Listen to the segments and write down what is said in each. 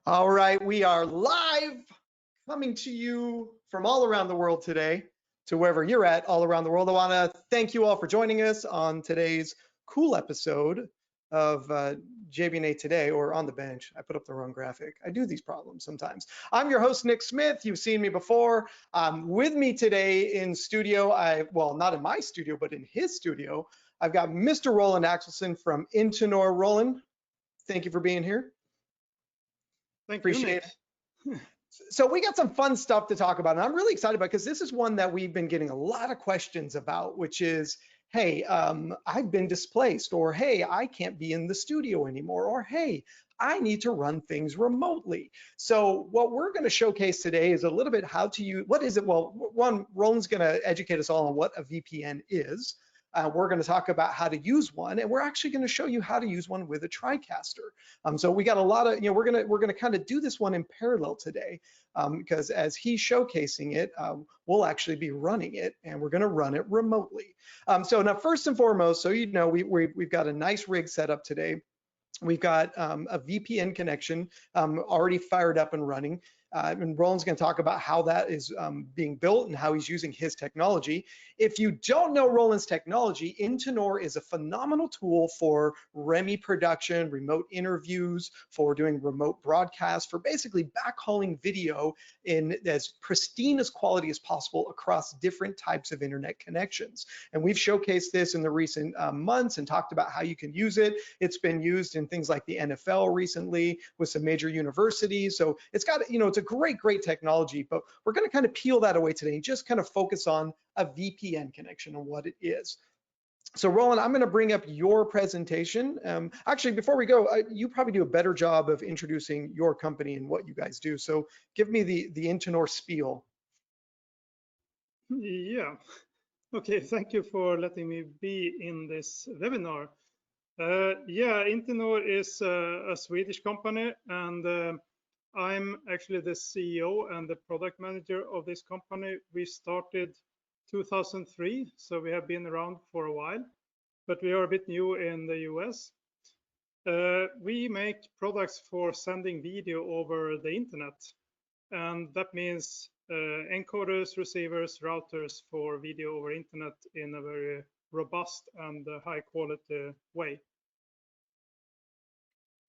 All right, we are live, coming to you from all around the world today, to wherever you're at all around the world. I want to thank you all for joining us on today's cool episode of JB&A Today, or On the Bench. I put up the wrong graphic. I do these problems sometimes. I'm your host, Nick Smith. You've seen me before. With me today in studio, well, not in my studio, but in his studio, I've got Mr. Roland Axelsson from Intinor. Roland, thank you for being here. Appreciate it. So we got some fun stuff to talk about, and I'm really excited about because this is one that we've been getting a lot of questions about, which is, hey, I've been displaced, or hey, I can't be in the studio anymore, or hey, I need to run things remotely. So what we're going to showcase today is a little bit how to use, what is it? Well, one, Roland's going to educate us all on what a VPN is. We're going to talk about how to use one, and we're actually going to show you how to use one with a Tricaster. So we got a lot of, we're going to kind of do this one in parallel today, because as he's showcasing it, we'll actually be running it, and we're going to run it remotely. So now, first and foremost, so you know, we've got a nice rig set up today. We've got a VPN connection already fired up and running. And Roland's going to talk about how that is being built and how he's using his technology. If you don't know Roland's technology, Intinor is a phenomenal tool for REMI production, remote interviews, for doing remote broadcasts, for basically backhauling video in as pristine as quality as possible across different types of internet connections. And we've showcased this in the recent months and talked about how you can use it. It's been used in things like the NFL recently with some major universities. So it's got, it's a great technology, but we're going to kind of peel that away today and just kind of focus on a VPN connection and what it is. So Roland, I'm going to bring up your presentation. Actually, before we go, you probably do a better job of introducing your company and what you guys do. So give me the Intinor spiel. Yeah. Okay, thank you for letting me be in this webinar. Yeah, Intinor is a Swedish company, and I'm actually the CEO and the product manager of this company. We started 2003, so we have been around for a while, but we are a bit new in the US. We make products for sending video over the internet, and that means encoders, receivers, routers for video over internet in a very robust and high quality way.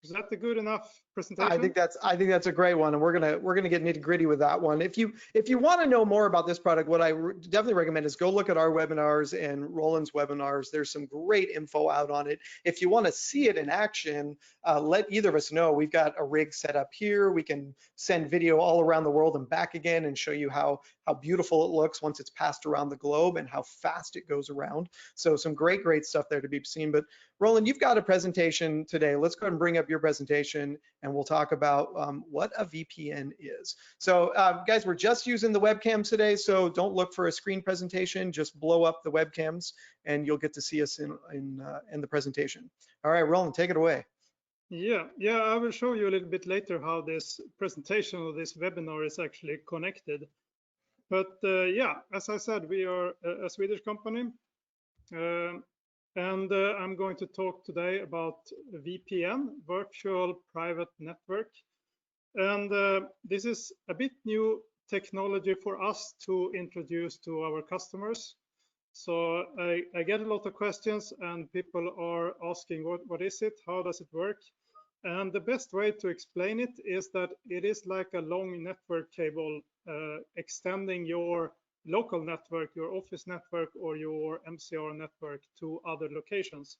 Is that a good enough presentation? I think that's a great one, and we're gonna get nitty gritty with that one. If you want to know more about this product, what I definitely recommend is go look at our webinars and Roland's webinars. There's some great info out on it. If you want to see it in action, let either of us know. We've got a rig set up here. We can send video all around the world and back again and show you how beautiful it looks once it's passed around the globe and how fast it goes around. So some great stuff there to be seen. But Roland, you've got a presentation today. Let's go ahead and bring up your presentation, and we'll talk about what a VPN is. So guys, we're just using the webcams today, so don't look for a screen presentation. Just blow up the webcams, and you'll get to see us in the presentation. All right, Roland, take it away. Yeah, I will show you a little bit later how this presentation or this webinar is actually connected. But yeah, as I said, we are a Swedish company. And I'm going to talk today about VPN, Virtual Private Network. And this is a bit new technology for us to introduce to our customers. So I get a lot of questions, and people are asking, what is it? How does it work? And the best way to explain it is that it is like a long network cable extending your local network, your office network, or your MCR network to other locations.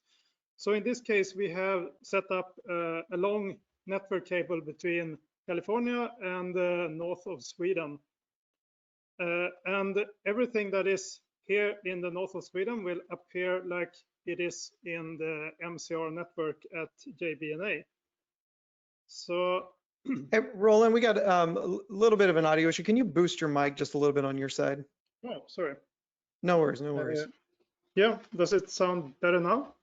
So in this case, we have set up a long network cable between California and the north of Sweden. And everything that is here in the north of Sweden will appear like it is in the MCR network at JB&A. So hey, Roland, we got a little bit of an audio issue. Can you boost your mic just a little bit on your side? Oh, sorry. No worries. Yeah, does it sound better now?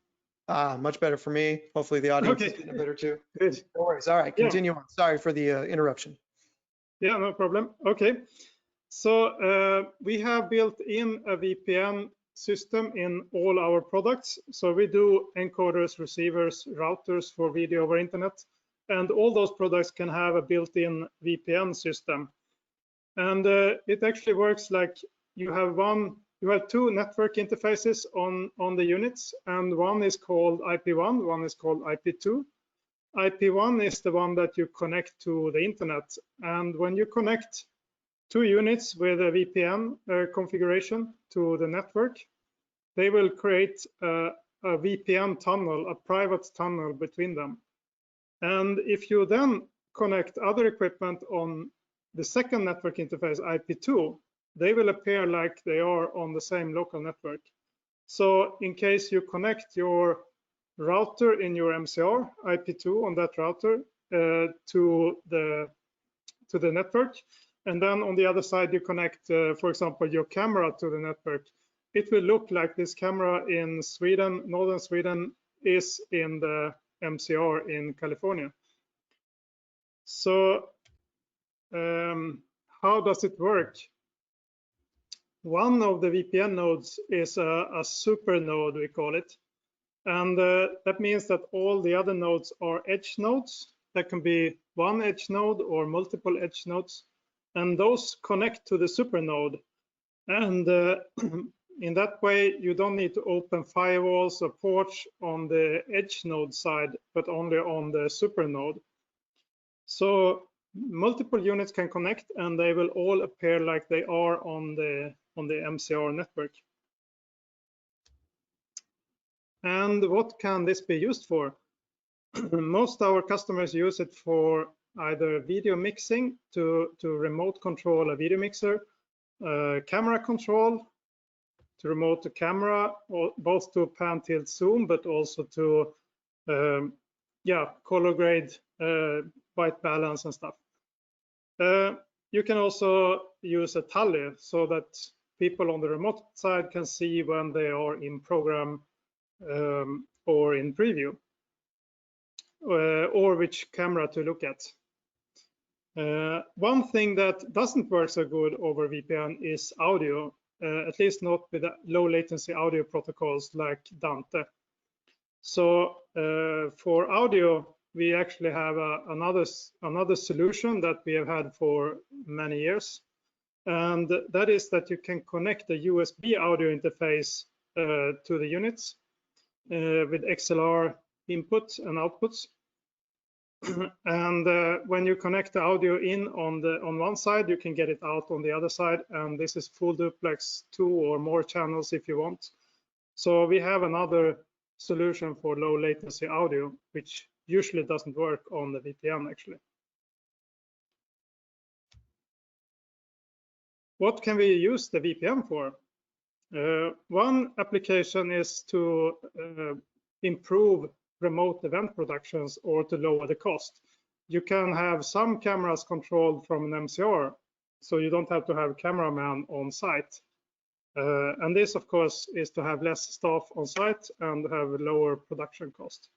Much better for me. Hopefully the audience is getting better too. Good. No worries. All right, continue on. Sorry for the interruption. Yeah, no problem. Okay. So we have built in a VPN system in all our products. So we do encoders, receivers, routers for video over internet. and all those products can have a built-in VPN system. And it actually works like you have two network interfaces on the units, and one is called IP1, one is called IP2. IP1 is the one that you connect to the internet, and when you connect two units with a VPN configuration to the network, they will create a VPN tunnel, a private tunnel between them. And if you then connect other equipment on the second network interface, IP2, they will appear like they are on the same local network. So in case you connect your router in your MCR, IP2 on that router to the network, and then on the other side you connect, for example, your camera to the network, it will look like this camera in Sweden, northern Sweden, is in the MCR in California. So how does it work? One of the VPN nodes is a super node, we call it. And that means that all the other nodes are edge nodes. That can be one edge node or multiple edge nodes. And those connect to the super node. And in that way, you don't need to open firewalls or ports on the edge node side, but only on the super node. So multiple units can connect, and they will all appear like they are on the MCR network. And what can this be used for? Most of our customers use it for either video mixing to remote control a video mixer, camera control to remote the camera, or both to pan, tilt, zoom, but also to color grade, white balance and stuff. You can also use a tally so that people on the remote side can see when they are in program or in preview, or which camera to look at. One thing that doesn't work so good over VPN is audio, at least not with low latency audio protocols like Dante. So for audio, we actually have another solution that we have had for many years, and that is that you can connect a USB audio interface to the units with XLR inputs and outputs. And when you connect the audio in on one side, you can get it out on the other side, and this is full duplex, 2 or more channels if you want. So we have another solution for low latency audio, which usually doesn't work on the VPN actually. What can we use the VPN for? One application is to improve remote event productions or to lower the cost. You can have some cameras controlled from an MCR, so you don't have to have a cameraman on site. And this, of course, is to have less staff on site and have a lower production cost.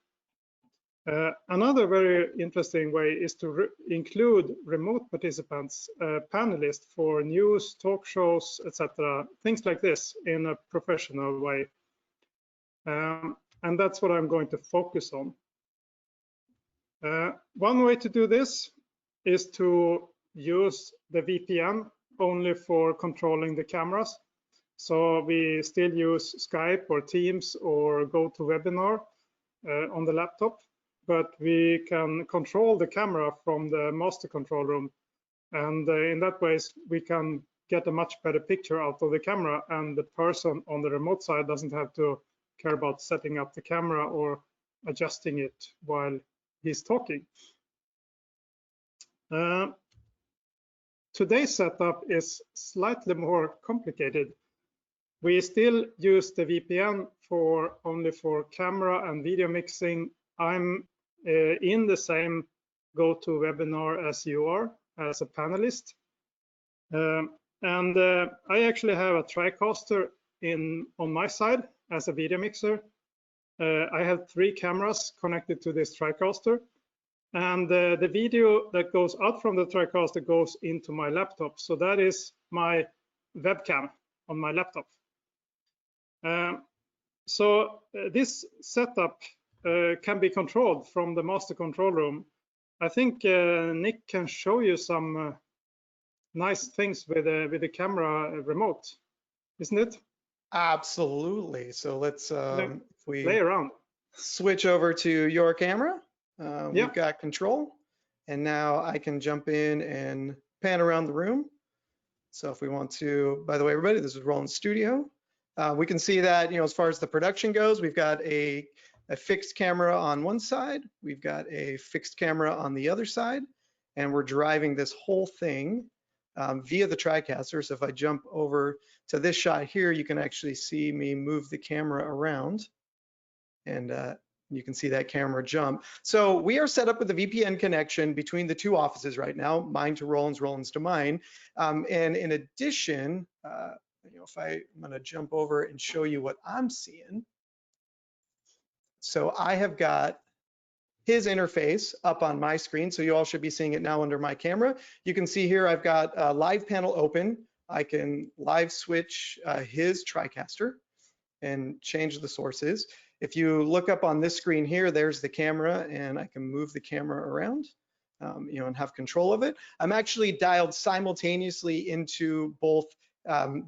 Another very interesting way is to include remote participants, panelists for news, talk shows, etc., things like this in a professional way. And that's what I'm going to focus on. One way to do this is to use the VPN only for controlling the cameras. So we still use Skype or Teams or GoToWebinar on the laptop, but we can control the camera from the master control room. And in that way, we can get a much better picture out of the camera, and the person on the remote side doesn't have to care about setting up the camera or adjusting it while he's talking. Today's setup is slightly more complicated. We still use the VPN only for camera and video mixing. I'm in the same GoToWebinar as you are, as a panelist. And I actually have a Tricaster on my side as a video mixer. I have 3 cameras connected to this Tricaster, and the video that goes out from the Tricaster goes into my laptop. So that is my webcam on my laptop. So this setup can be controlled from the master control room, I think Nick can show you some nice things with the camera remote, isn't it? Absolutely. So let's, if we play around. Switch over to your camera, Yeah. we've got control. And now I can jump in and pan around the room. So if we want to, by the way, everybody, this is Roland Studio. We can see that, as far as the production goes, we've got a fixed camera on one side, we've got a fixed camera on the other side, and we're driving this whole thing via the Tricaster. So if I jump over to this shot here, you can actually see me move the camera around, and you can see that camera jump. So we are set up with a VPN connection between the two offices right now, mine to Roland's, Roland's to mine. And in addition, if I'm gonna jump over and show you what I'm seeing. So I have got his interface up on my screen. So you all should be seeing it now under my camera. You can see here, I've got a live panel open. I can live switch his Tricaster and change the sources. If you look up on this screen here, there's the camera, and I can move the camera around, and have control of it. I'm actually dialed simultaneously into both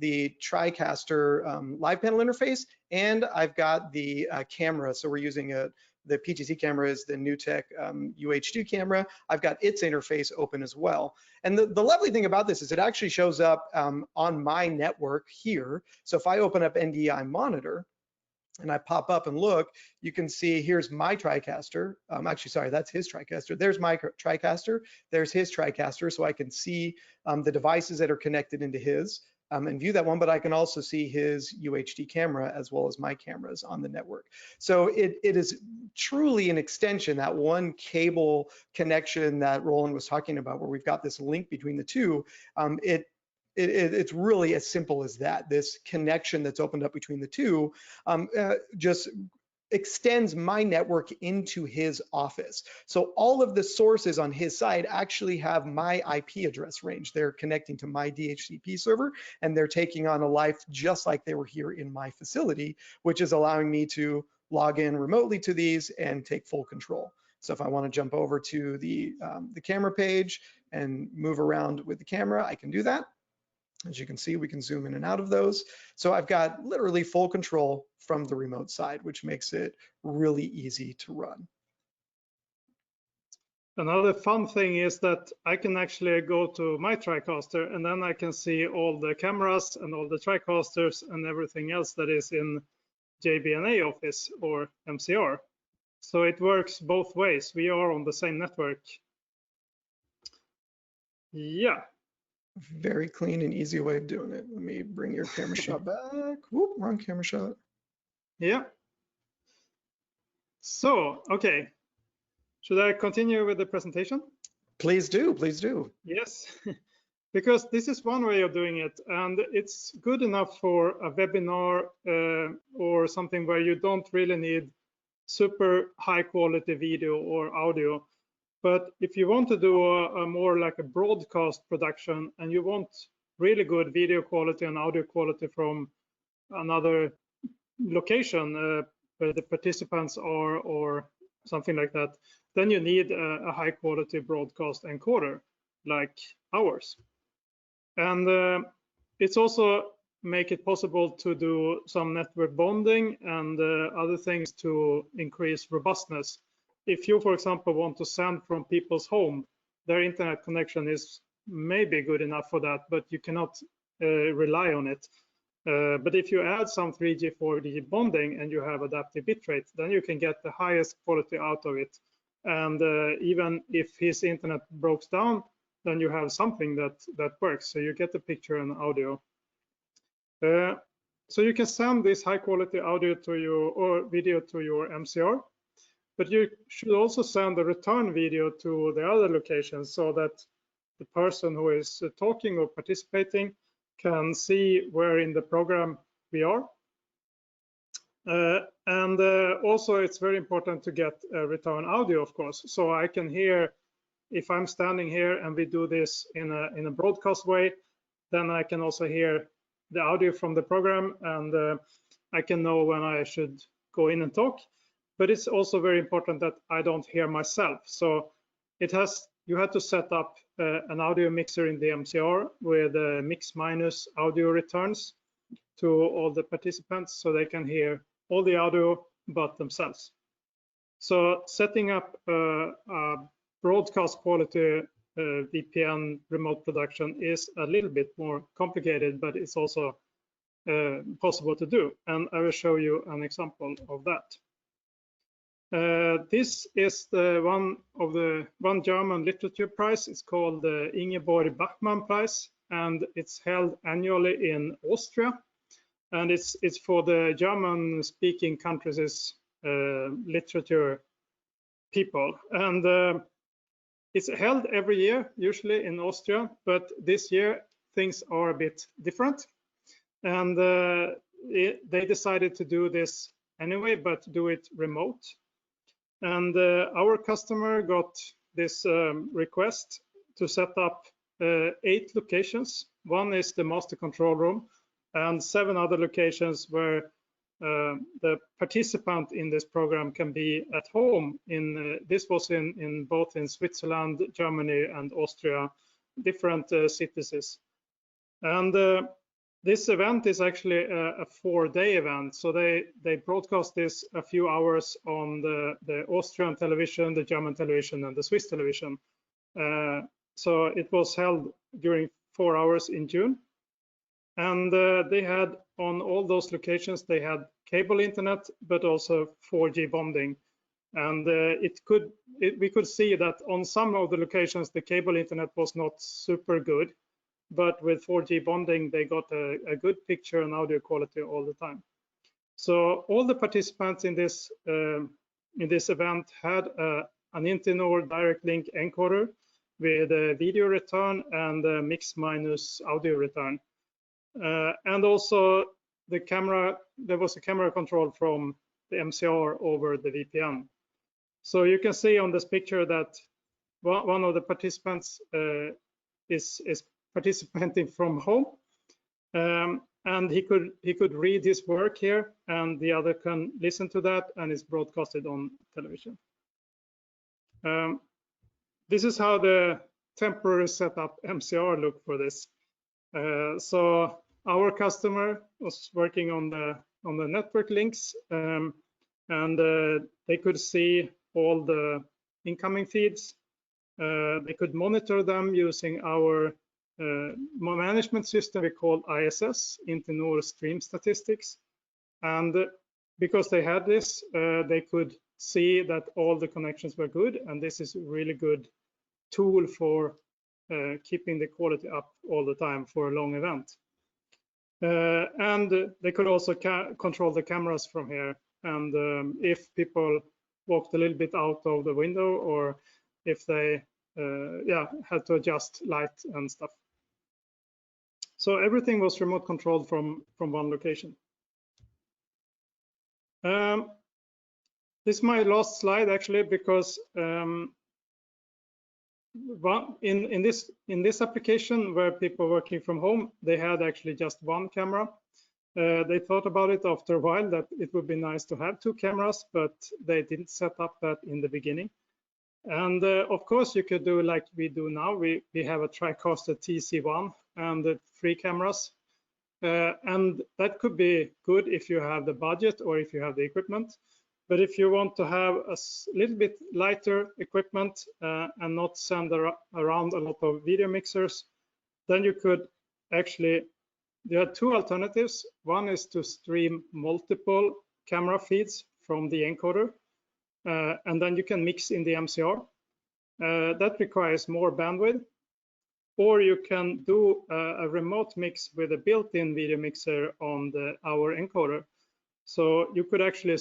the Tricaster live panel interface, and I've got the camera. So we're using the PTZ camera is the NewTek UHD camera. I've got its interface open as well. And the lovely thing about this is it actually shows up on my network here. So if I open up NDI monitor and I pop up and look, you can see here's my Tricaster. Actually, sorry, that's his Tricaster. There's my Tricaster, there's his Tricaster. So I can see the devices that are connected into his. And view that one, but I can also see his UHD camera as well as my cameras on the network. So it is truly an extension, that one cable connection that Roland was talking about, where we've got this link between the two. It's really as simple as that. This connection that's opened up between the two just extends my network into his office. So all of the sources on his side actually have my IP address range. They're connecting to my DHCP server, and they're taking on a life just like they were here in my facility, which is allowing me to log in remotely to these and take full control. So if I want to jump over to the camera page and move around with the camera, I can do that. As you can see, we can zoom in and out of those. So I've got literally full control from the remote side, which makes it really easy to run. Another fun thing is that I can actually go to my Tricaster, and then I can see all the cameras and all the Tricasters and everything else that is in JB&A office or MCR. So it works both ways. We are on the same network. Yeah. Very clean and easy way of doing it. Let me bring your camera shot back. Whoop, wrong camera shot. Yeah. So, okay. Should I continue with the presentation? Please do, please do. Yes, because this is one way of doing it, and it's good enough for a webinar or something where you don't really need super high quality video or audio. But if you want to do a more like a broadcast production and you want really good video quality and audio quality from another location where the participants are or something like that, then you need a high quality broadcast encoder like ours. And it's also make it possible to do some network bonding and other things to increase robustness. If you, for example, want to send from people's home, their internet connection is maybe good enough for that, but you cannot rely on it. But if you add some 3G, 4G bonding and you have adaptive bitrate, then you can get the highest quality out of it. And even if his internet breaks down, then you have something that works. So you get the picture and audio. So you can send this high quality audio to your or video to your MCR. But you should also send the return video to the other locations so that the person who is talking or participating can see where in the program we are. And also it's very important to get return audio, of course. So I can hear, if I'm standing here and we do this in a broadcast way, then I can also hear the audio from the program, and I can know when I should go in and talk. But it's also very important that I don't hear myself. So you had to set up an audio mixer in the MCR with mix minus audio returns to all the participants so they can hear all the audio but themselves. So setting up a broadcast quality VPN remote production is a little bit more complicated, but it's also possible to do. And I will show you an example of that. This is the one German literature prize. It's called the Ingeborg Bachmann Prize, and it's held annually in Austria. And it's for the German-speaking countries' literature people. And it's held every year, usually in Austria, but this year things are a bit different. And they decided to do this anyway, but do it remote. And our customer got this request to set up 8 locations. One is the master control room, and 7 other locations where the participant in this program can be at home. This was in both in Switzerland, Germany, and Austria, different cities. And this event is actually a 4-day event. So they broadcast this a few hours on the Austrian television, the German television, and the Swiss television. So it was held during 4 hours in June. And they had, on all those locations, they had cable internet, but also 4G bonding. And we could see that on some of the locations, the cable internet was not super good. But with 4G bonding, they got a good picture and audio quality all the time. So all the participants in this event had an Intinor direct link encoder with a video return and a mix minus audio return. And also the camera, there was a camera control from the MCR over the VPN. So you can see on this picture that one of the participants is participating from home, and he could read his work here, and the other can listen to that, and it's broadcasted on television. This is how the temporary setup MCR looked for this. So our customer was working on the network links, and they could see all the incoming feeds. They could monitor them using our management system we call ISS, Intinor Stream Statistics. And because they had this, they could see that all the connections were good, and this is a really good tool for keeping the quality up all the time for a long event. And they could also control the cameras from here, and if people walked a little bit out of the window, or if they had to adjust light and stuff. So everything was remote controlled from one location. This is my last slide actually, because in this application where people working from home, they had actually just one camera. They thought about it after a while that it would be nice to have 2 cameras, but they didn't set up that in the beginning. And of course, you could do like we do now. We have a Tricaster TC1 and 3 cameras. And that could be good if you have the budget or if you have the equipment. But if you want to have a little bit lighter equipment and not send around a lot of video mixers, then you could actually, there are 2 alternatives. One is to stream multiple camera feeds from the encoder, and then you can mix in the MCR. That requires more bandwidth. Or you can do a remote mix with a built-in video mixer on our encoder. So you could actually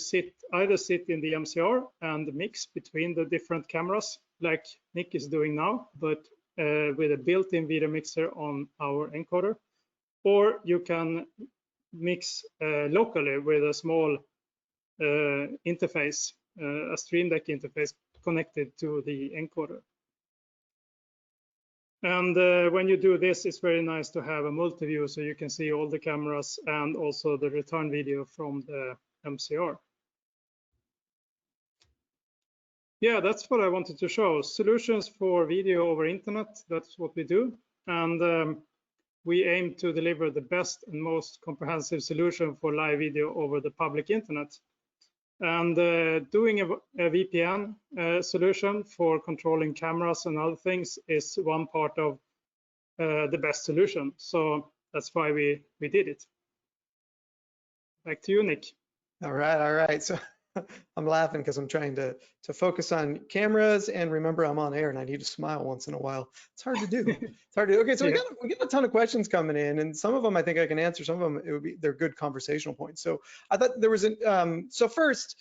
either sit in the MCR and mix between the different cameras, like Nick is doing now, but with a built-in video mixer on our encoder. Or you can mix locally with a small interface, a Stream Deck interface connected to the encoder. And when you do this, it's very nice to have a multi-view so you can see all the cameras and also the return video from the MCR. Yeah, that's what I wanted to show. Solutions for video over internet, that's what we do. And we aim to deliver the best and most comprehensive solution for live video over the public internet. And doing a VPN solution for controlling cameras and other things is one part of the best solution. So that's why we did it. Back to you, Nick. All right, all right. So I'm laughing because I'm trying to focus on cameras and remember I'm on air and I need to smile once in a while. It's hard to do. It's hard to do. Okay, so Yeah. we got a ton of questions coming in, and some of them I think I can answer. Some of them they're good conversational points. So I thought there was so first,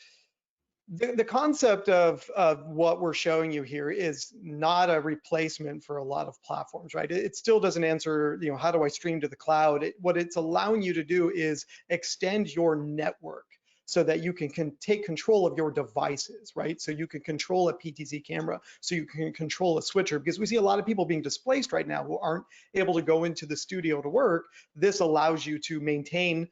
the concept of what we're showing you here is not a replacement for a lot of platforms, right? It still doesn't answer, how do I stream to the cloud? What it's allowing you to do is extend your network so that you can take control of your devices, right? So you can control a PTZ camera, so you can control a switcher, because we see a lot of people being displaced right now who aren't able to go into the studio to work. This allows you to maintain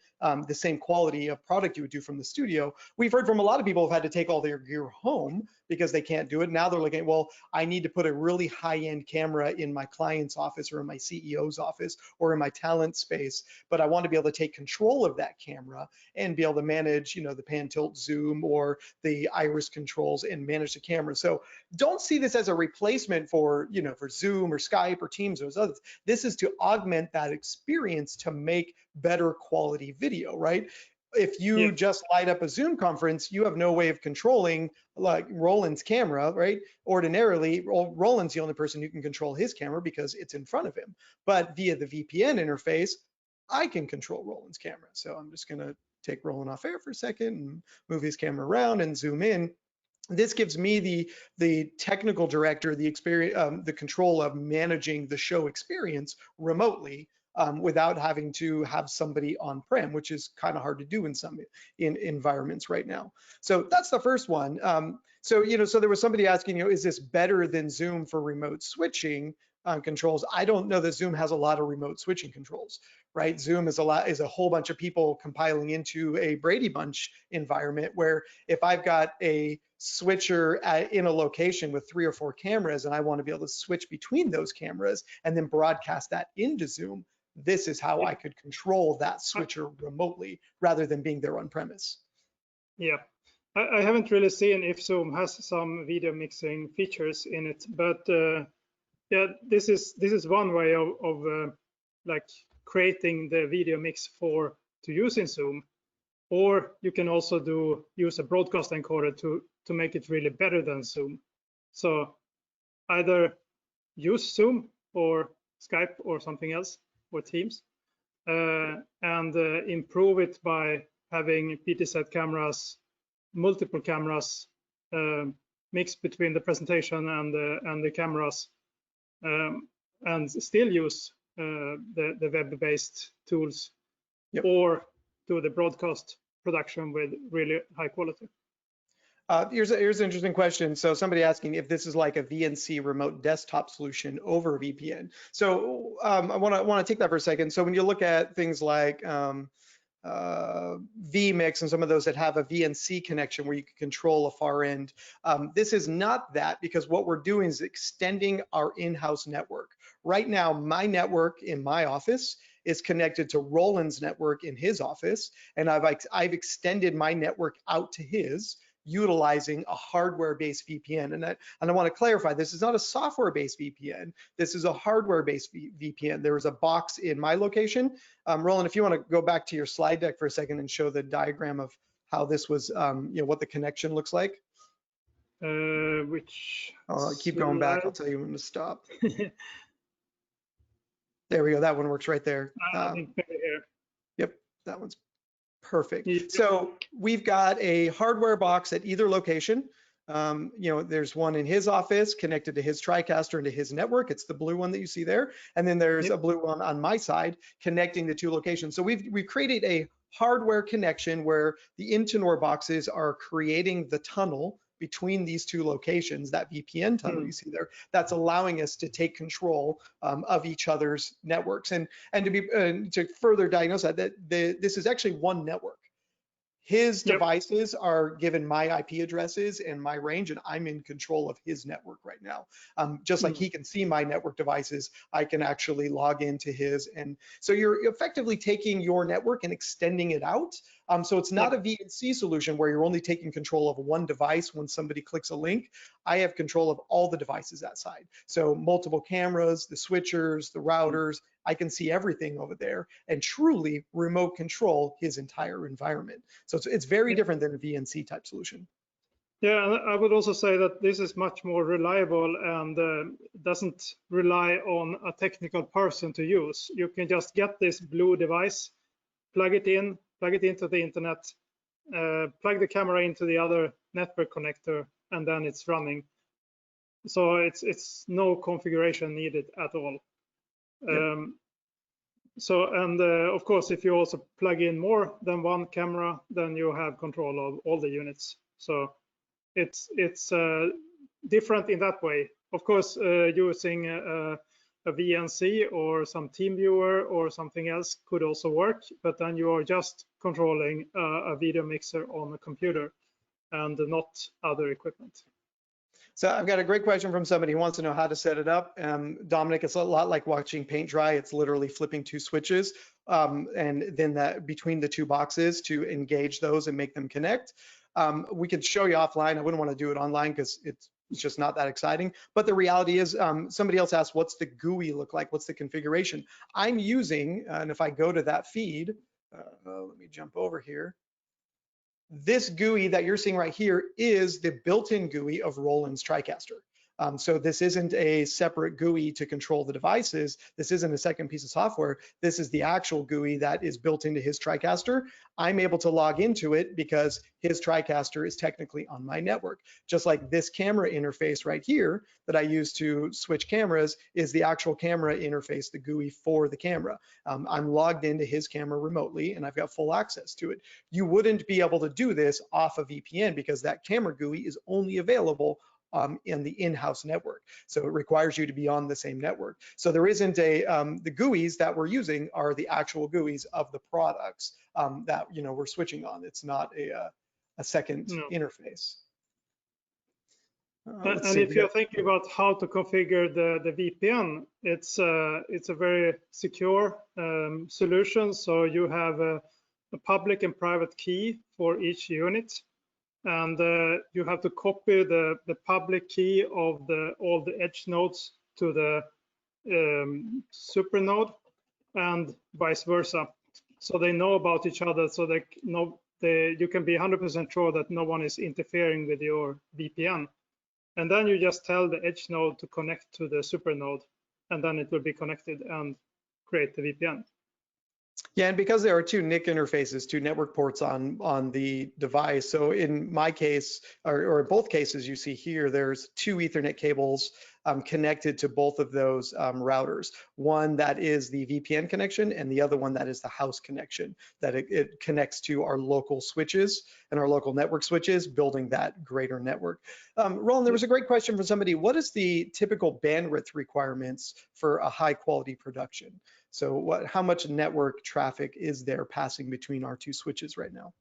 the same quality of product you would do from the studio. We've heard from a lot of people who've had to take all their gear home because they can't do it. Now they're looking at, well, I need to put a really high-end camera in my client's office or in my CEO's office or in my talent space, but I want to be able to take control of that camera and be able to manage, the pan, tilt, zoom, or the iris controls and manage the camera. So don't see this as a replacement for, for Zoom or Skype or Teams or those others. This is to augment that experience to make better quality video, right? If you just light up a Zoom conference, you have no way of controlling like Roland's camera, right? Ordinarily, Roland's the only person who can control his camera because it's in front of him. But via the VPN interface, I can control Roland's camera. So I'm just gonna take Roland off air for a second and move his camera around and zoom in. This gives me the technical director the experience, the control of managing the show experience remotely without having to have somebody on-prem, which is kind of hard to do in some environments right now. So that's the first one. So there was somebody asking, is this better than Zoom for remote switching controls? I don't know that Zoom has a lot of remote switching controls, right? Zoom is a whole bunch of people compiling into a Brady Bunch environment where if I've got a switcher in a location with 3 or 4 cameras and I want to be able to switch between those cameras and then broadcast that into Zoom, this is how I could control that switcher remotely rather than being there on premise. Yeah, I haven't really seen if Zoom has some video mixing features in it, but yeah, this is one way of like creating the video mix to use in Zoom. Or you can also use a broadcast encoder to make it really better than Zoom. So either use Zoom or Skype or something else or Teams and improve it by having PTZ cameras, multiple cameras mixed between the presentation and the cameras, and still use the web-based tools. Yep. Or do the broadcast production with really high quality. Here's an interesting question. So somebody asking if this is like a VNC remote desktop solution over VPN. So I want to take that for a second. So when you look at things like vMix and some of those that have a VNC connection where you can control a far end, this is not that, because what we're doing is extending our in-house network. Right now, my network in my office is connected to Roland's network in his office, and I've extended my network out to his, utilizing a hardware-based VPN. And I want to clarify, this is not a software-based VPN. This is a hardware-based VPN. There is a box in my location. Roland, if you want to go back to your slide deck for a second and show the diagram of how this was, what the connection looks like. Which? I'll keep going back. I'll tell you when to stop. There we go. That one works right there. I think maybe here. Yep, that one's perfect. Yeah. So we've got a hardware box at either location. There's one in his office connected to his Tricaster and to his network. It's the blue one that you see there. And then there's a blue one on my side connecting the 2 locations. So we've created a hardware connection where the Intinor boxes are creating the tunnel between these 2 locations, that VPN tunnel you see there, that's allowing us to take control of each other's networks. And to further diagnose that, this is actually one network. His Yep. devices are given my IP addresses and my range, and I'm in control of his network right now. Just like he can see my network devices, I can actually log into his. And so you're effectively taking your network and extending it out. So it's not Yep. a VNC solution where you're only taking control of one device when somebody clicks a link. I have control of all the devices outside. So multiple cameras, the switchers, the routers, I can see everything over there and truly remote control his entire environment. So it's very different than a VNC type solution. Yeah, and I would also say that this is much more reliable and doesn't rely on a technical person to use. You can just get this blue device, plug it into the internet, plug the camera into the other network connector, and then it's running. So it's no configuration needed at all. Yep. Of course, if you also plug in more than one camera, then you have control of all the units. So it's different in that way. Of course, using a VNC or some TeamViewer or something else could also work, but then you are just controlling a video mixer on a computer and not other equipment. So I've got a great question from somebody who wants to know how to set it up. Dominic, it's a lot like watching paint dry. It's literally flipping two switches and then that between the two boxes to engage those and make them connect. We could show you offline. I wouldn't want to do it online because it's just not that exciting. But the reality is, somebody else asked, what's the GUI look like? What's the configuration? I'm using, and if I go to that feed, let me jump over here. This GUI that you're seeing right here is the built-in GUI of Roland's Tricaster. So this isn't a separate GUI to control the devices. This isn't a second piece of software. This is the actual GUI that is built into his Tricaster. I'm able to log into it because his Tricaster is technically on my network. Just like this camera interface right here that I use to switch cameras is the actual camera interface, the GUI for the camera. I'm logged into his camera remotely and I've got full access to it. You wouldn't be able to do this off a VPN because that camera GUI is only available in the in-house network. So it requires you to be on the same network. So there isn't a, the GUIs that we're using are the actual GUIs of the products that we're switching on. It's not a second interface. And if you're thinking about how to configure the VPN, it's a very secure solution. So you have a public and private key for each unit. And you have to copy the public key of all the edge nodes to the super node and vice versa. So they know about each other, so you can be 100% sure that no one is interfering with your VPN. And then you just tell the edge node to connect to the super node, and then it will be connected and create the VPN. Yeah, and because there are two NIC interfaces, two network ports on the device, so in my case, or in both cases you see here, there's two Ethernet cables connected to both of those routers. One that is the VPN connection and the other one that is the house connection, that it connects to our local switches and our local network switches, building that greater network. Roland, there was a great question from somebody. What is the typical bandwidth requirements for a high quality production? So how much network traffic is there passing between our two switches right now?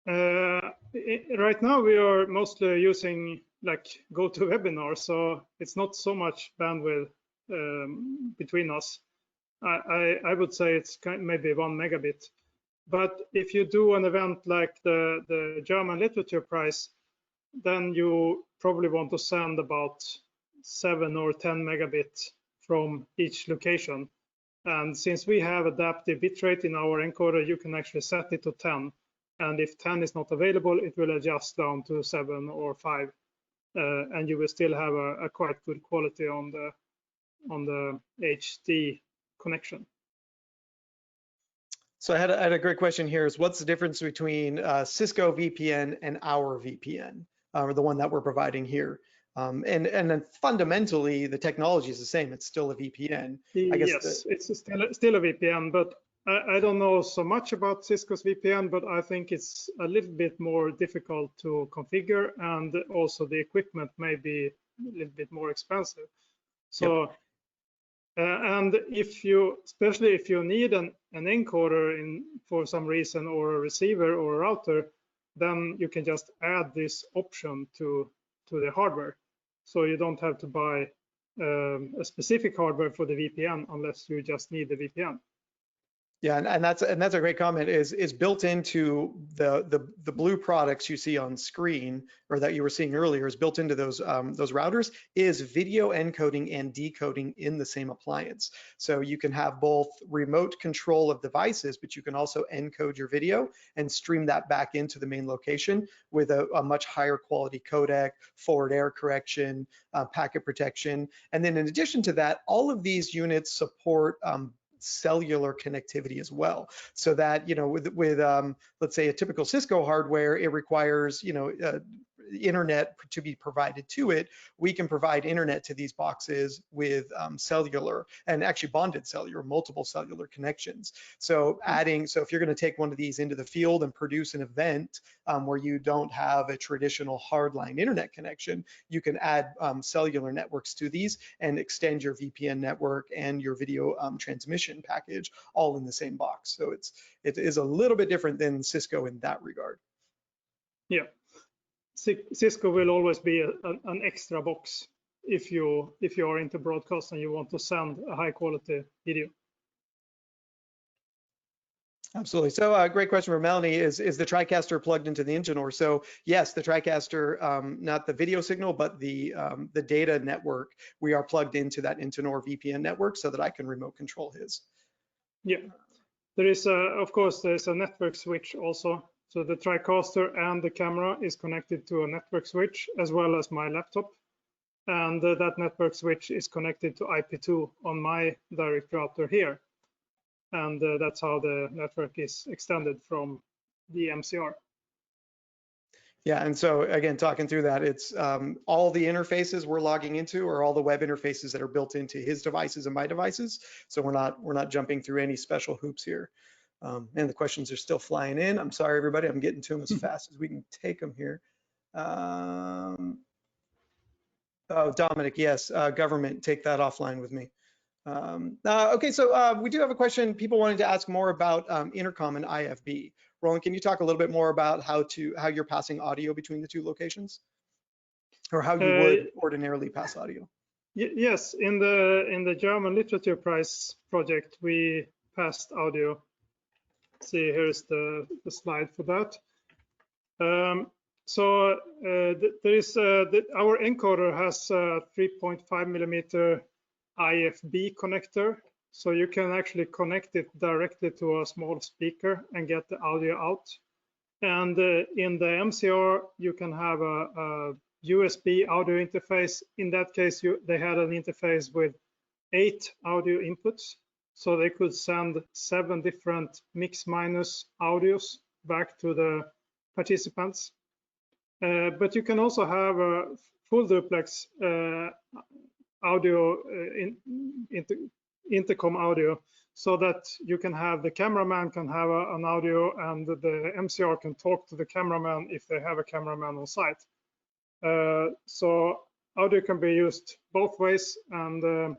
Right now we are mostly using like GoToWebinar, so it's not so much bandwidth between us. I would say it's maybe 1 megabit. But if you do an event like the German Literature Prize, then you probably want to send about 7 or 10 megabit from each location. And since we have adaptive bitrate in our encoder, you can actually set it to 10. And if 10 is not available, it will adjust down to 7 or 5. And you will still have a quite good quality on the HD connection. So I had a great question here is what's the difference between Cisco VPN and our VPN, or the one that we're providing here? And then fundamentally, the technology is the same. It's still a VPN. I guess yes, it's still a VPN, but I don't know so much about Cisco's VPN, but I think it's a little bit more difficult to configure, and also the equipment may be a little bit more expensive. So And especially if you need an encoder for some reason, or a receiver or a router, then you can just add this option to the hardware. So you don't have to buy a specific hardware for the VPN unless you just need the VPN. Yeah, and that's a great comment. Is built into the blue products you see on screen, or that you were seeing earlier, is built into those routers, is video encoding and decoding in the same appliance. So you can have both remote control of devices, but you can also encode your video and stream that back into the main location with a much higher quality codec, forward error correction, packet protection, and then in addition to that, all of these units support cellular connectivity as well, so that with let's say a typical Cisco hardware, it requires internet to be provided to it. We can provide internet to these boxes with cellular, and actually bonded cellular, multiple cellular connections. So if you're going to take one of these into the field and produce an event where you don't have a traditional hardline internet connection, you can add cellular networks to these and extend your VPN network and your video transmission package all in the same box. So it is a little bit different than Cisco in that regard. Yeah. Cisco will always be an extra box if you are into broadcast and you want to send a high quality video. Absolutely. So great question from Melanie, is the Tricaster plugged into the Intinor? So yes, the Tricaster, not the video signal, but the data network, we are plugged into that Intinor VPN network so that I can remote control his. Yeah, there is of course there's a network switch also. So the Tricaster and the camera is connected to a network switch, as well as my laptop. And that network switch is connected to IP2 on my direct router here. And that's how the network is extended from the MCR. Yeah, and so again, talking through that, it's all the interfaces we're logging into are all the web interfaces that are built into his devices and my devices. So we're not jumping through any special hoops here. And the questions are still flying in. I'm sorry, everybody. I'm getting to them as fast as we can take them here. Oh, Dominic, yes, government, take that offline with me. Okay, so we do have a question. People wanted to ask more about intercom and IFB. Roland, can you talk a little bit more about how you're passing audio between the two locations, or how you would ordinarily pass audio? Yes, in the German Literature Prize project, we passed audio. See, here's the slide for that. So there is our encoder has a 3.5 millimeter IFB connector, so you can actually connect it directly to a small speaker and get the audio out. And in the MCR, you can have a USB audio interface. In that case, they had an interface with 8 audio inputs, so they could send 7 different mix minus audios back to the participants. But you can also have a full duplex audio intercom audio, so that you can have the cameraman can have an audio, and the MCR can talk to the cameraman if they have a cameraman on site. So audio can be used both ways, and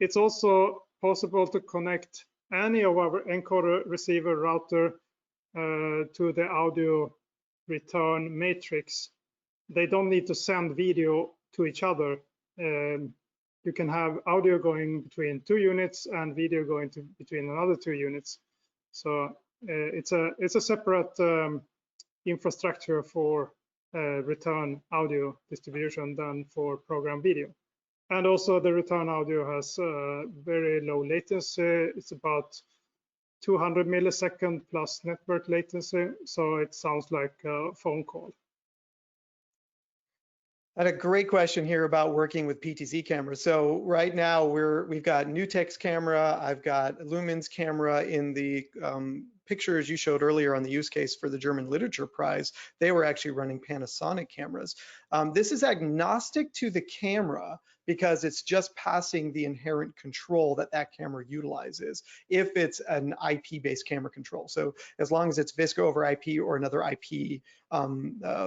it's also possible to connect any of our encoder receiver router to the audio return matrix. They don't need to send video to each other. You can have audio going between 2 units and video going between another 2 units. So it's a separate infrastructure for return audio distribution than for program video. And also the return audio has very low latency. It's about 200 millisecond plus network latency, so it sounds like a phone call. I had a great question here about working with PTZ cameras. So right now we've got NewTek's camera, I've got Lumen's camera. In the pictures you showed earlier on the use case for the German Literature Prize, they were actually running Panasonic cameras. This is agnostic to the camera because it's just passing the inherent control that camera utilizes if it's an IP-based camera control. So as long as it's VSCO over IP or another IP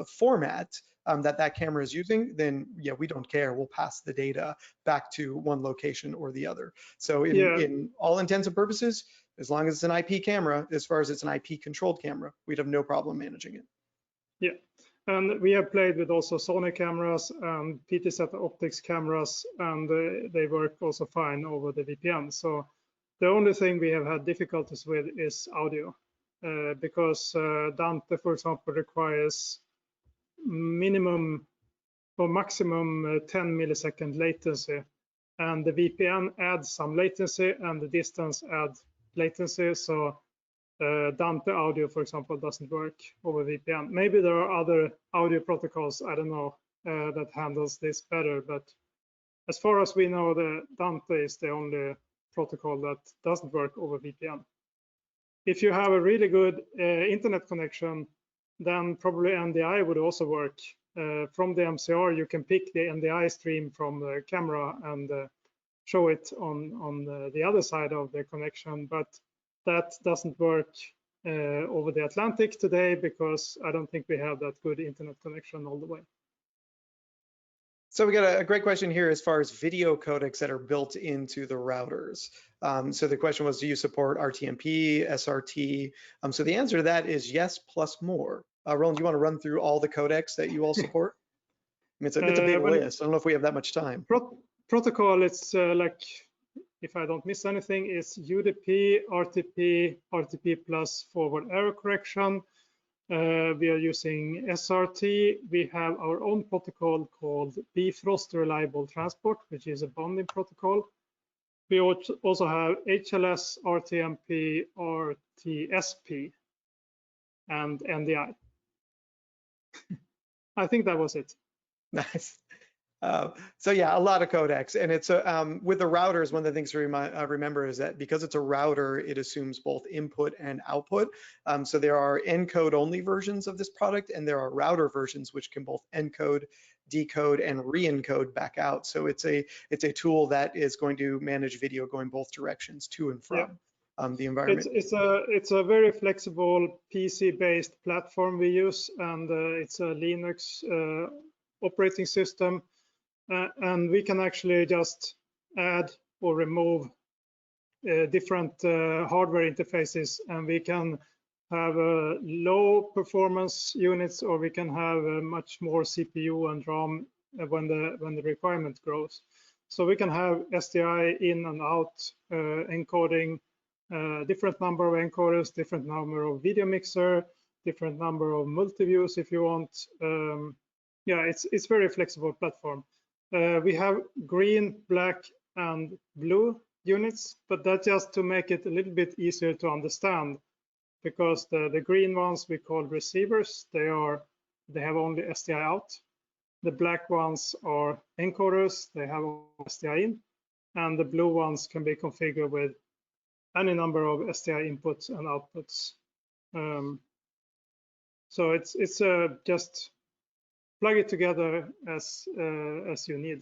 format, that camera is using, then yeah, we don't care. We'll pass the data back to one location or the other. So in all intents and purposes, as long as it's an IP camera, as far as it's an IP controlled camera, we'd have no problem managing it. Yeah, and we have played with also Sony cameras and PTZ optics cameras, and they work also fine over the VPN. So the only thing we have had difficulties with is audio, because Dante, for example, requires minimum or maximum 10 millisecond latency, and the VPN adds some latency and the distance adds latency. So Dante audio, for example, doesn't work over VPN. Maybe there are other audio protocols, I don't know, that handles this better, but as far as we know, the Dante is the only protocol that doesn't work over VPN. If you have a really good internet connection, then probably NDI would also work. From the MCR, you can pick the NDI stream from the camera and show it on the other side of the connection, but that doesn't work over the Atlantic today because I don't think we have that good internet connection all the way. So we got a great question here as far as video codecs that are built into the routers. So the question was, do you support RTMP, SRT? So the answer to that is yes, plus more. Roland, do you want to run through all the codecs that you all support? I mean, it's a big list. I don't know if we have that much time. Protocol, it's like, if I don't miss anything, is UDP, RTP, RTP plus forward error correction. We are using SRT. We have our own protocol called Bifrost Reliable Transport, which is a bonding protocol. We also have HLS, RTMP, RTSP, and NDI. I think that was it. Nice. So yeah, a lot of codecs, and it's with the routers. One of the things to remember is that because it's a router, it assumes both input and output. So there are encode only versions of this product, and there are router versions which can both encode, decode, and re-encode back out. So it's a tool that is going to manage video going both directions, to and from the environment. It's a very flexible PC-based platform we use, and it's a Linux operating system. And we can actually just add or remove different hardware interfaces, and we can have low performance units, or we can have much more CPU and RAM when the requirement grows. So we can have SDI in and out encoding, different number of encoders, different number of video mixer, different number of multi-views if you want. Yeah, it's very flexible platform. We have green, black, and blue units, but that's just to make it a little bit easier to understand, because the green ones we call receivers. They have only SDI out. The black ones are encoders. They have SDI in, and the blue ones can be configured with any number of SDI inputs and outputs. So it's just plug it together as you need.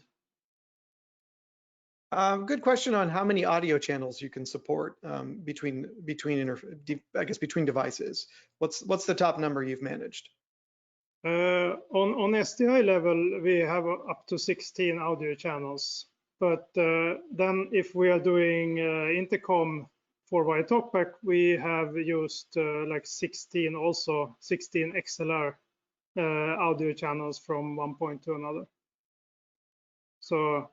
Good question on how many audio channels you can support between devices. What's the top number you've managed? On SDI level, we have up to 16 audio channels. But then if we are doing intercom for wire talkback, we have used like 16 XLR audio channels from one point to another. So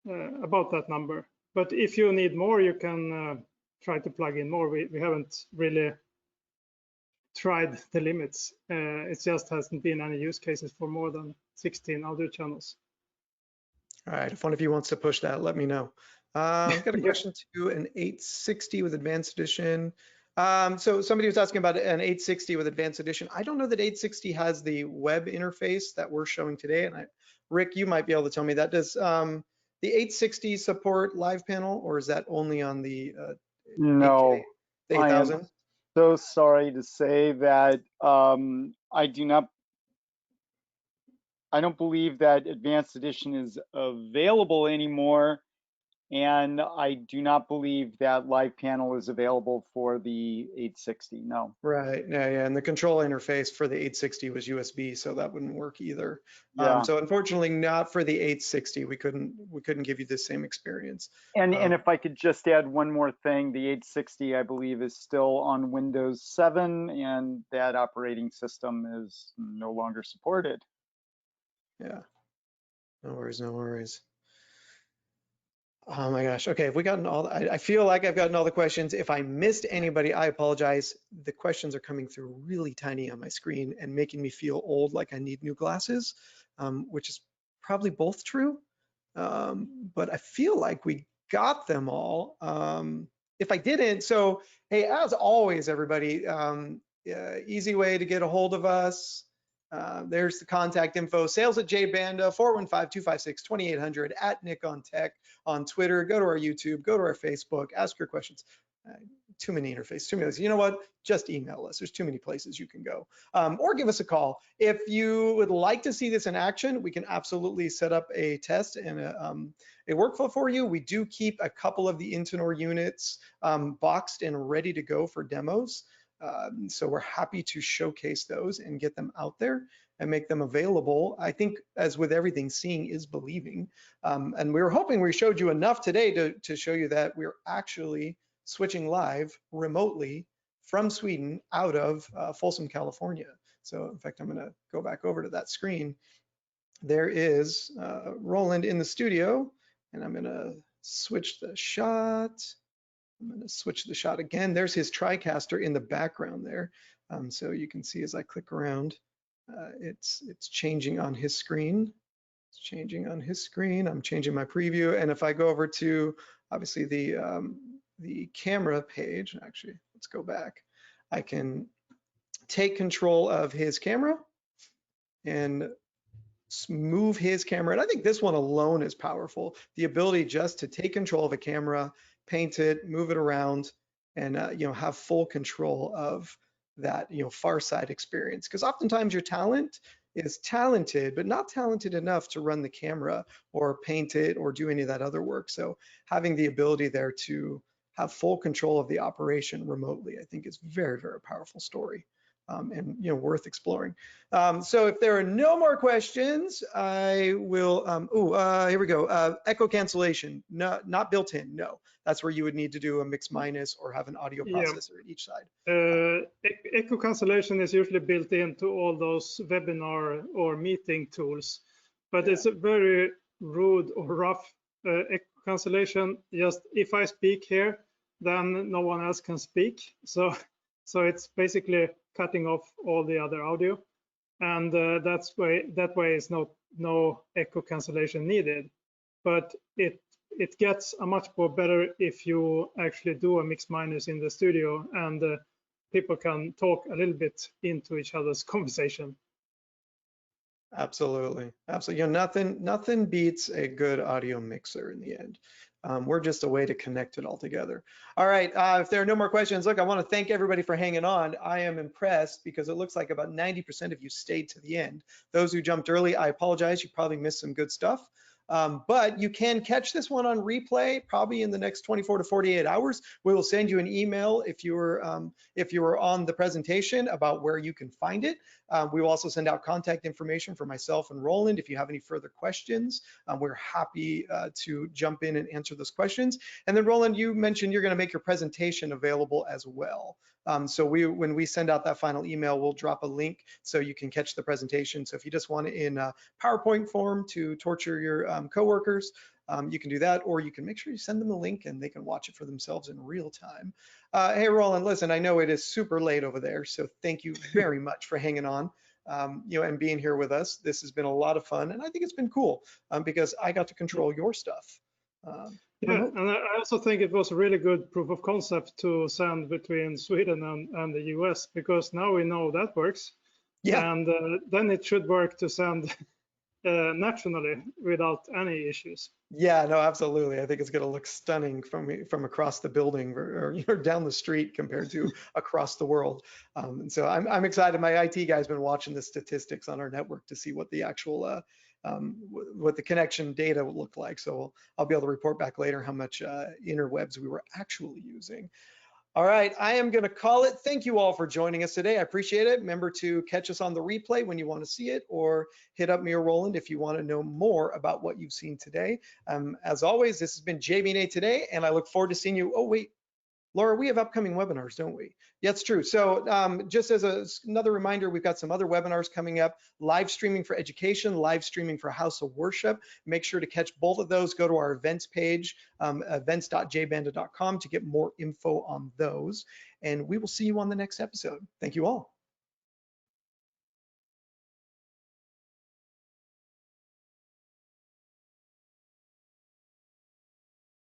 about that number. But if you need more, you can try to plug in more. We haven't really tried the limits. It just hasn't been any use cases for more than 16 audio channels. All right, if one of you wants to push that, let me know. I've got a question to an 860 with Advanced Edition. So somebody was asking about an 860 with Advanced Edition. I don't know that 860 has the web interface that we're showing today. And Rick, you might be able to tell me that. Does the 860 support live panel, or is that only on the no, 8000? I am so sorry to say that I don't believe that Advanced Edition is available anymore. And I do not believe that live panel is available for the 860. No. Right. Yeah. And the control interface for the 860 was USB, so that wouldn't work either. Yeah. So unfortunately, not for the 860. We couldn't give you the same experience. And if I could just add one more thing, the 860, I believe, is still on Windows 7, and that operating system is no longer supported. Yeah. No worries. No worries. Oh my gosh. Okay, have we gotten all, I feel like I've gotten all the questions. If I missed anybody, I apologize. The questions are coming through really tiny on my screen and making me feel old, like I need new glasses, which is probably both true. But I feel like we got them all. If I didn't, so hey, as always, everybody, easy way to get a hold of us. There's the contact info, sales at JB&A, 415-256-2800 at Nikon Tech on Twitter. Go to our YouTube, go to our Facebook, ask your questions. Too many interfaces, too many. You know what? Just email us. There's too many places you can go. Or give us a call. If you would like to see this in action, we can absolutely set up a test and a workflow for you. We do keep a couple of the Intinor units boxed and ready to go for demos. So we're happy to showcase those and get them out there and make them available. I think, as with everything, seeing is believing. And we were hoping we showed you enough today to show you that we're actually switching live remotely from Sweden out of Folsom, California. So in fact, I'm going to go back over to that screen. There is Roland in the studio, and I'm going to switch the shot. I'm going to switch the shot again. There's his Tricaster in the background there. So you can see as I click around, it's changing on his screen. It's changing on his screen. I'm changing my preview. And if I go over to, obviously, the camera page, actually, let's go back. I can take control of his camera and move his camera. And I think this one alone is powerful. The ability just to take control of a camera, paint it, move it around, and have full control of that far side experience. Because oftentimes your talent is talented, but not talented enough to run the camera or paint it or do any of that other work. So having the ability there to have full control of the operation remotely, I think is very, very powerful story. And worth exploring. So if there are no more questions, I will. Here we go. Echo cancellation, not built in. No, that's where you would need to do a mix minus or have an audio processor at each side. Echo cancellation is usually built into all those webinar or meeting tools, but it's a very rude or rough echo cancellation. Just if I speak here, then no one else can speak. So it's basically cutting off all the other audio, and that way is no echo cancellation needed. But it gets a much more better if you actually do a mix minus in the studio, and people can talk a little bit into each other's conversation. Absolutely, absolutely. Nothing beats a good audio mixer in the end. We're just a way to connect it all together. All right, if there are no more questions, look, I want to thank everybody for hanging on. I am impressed because it looks like about 90% of you stayed to the end. Those who jumped early, I apologize. You probably missed some good stuff. But you can catch this one on replay probably in the next 24 to 48 hours. We will send you an email if you were on the presentation about where you can find it. We will also send out contact information for myself and Roland. If you have any further questions, we're happy to jump in and answer those questions. And then Roland, you mentioned you're going to make your presentation available as well. So when we send out that final email, we'll drop a link so you can catch the presentation. So if you just want it in PowerPoint form to torture your coworkers, you can do that, or you can make sure you send them the link and they can watch it for themselves in real time. Hey, Roland, listen, I know it is super late over there, so thank you very much for hanging on. And being here with us. This has been a lot of fun, and I think it's been cool because I got to control your stuff. Yeah, and I also think it was a really good proof of concept to send between Sweden and the US, because now we know that works. Yeah. And then it should work to send nationally without any issues. Yeah, no, absolutely. I think it's going to look stunning from across the building or down the street compared to across the world. And so I'm excited. My IT guy's been watching the statistics on our network to see what the actual what the connection data will look like. So I'll be able to report back later how much interwebs we were actually using. All right, I am going to call it. Thank you all for joining us today. I appreciate it. Remember to catch us on the replay when you want to see it, or hit up me or Roland if you want to know more about what you've seen today. As always, this has been JB&A Today, and I look forward to seeing you. Oh, wait, Laura, we have upcoming webinars, don't we? Yeah, it's true. So just as another reminder, we've got some other webinars coming up, live streaming for education, live streaming for House of Worship. Make sure to catch both of those. Go to our events page, events.jbanda.com to get more info on those. And we will see you on the next episode. Thank you all.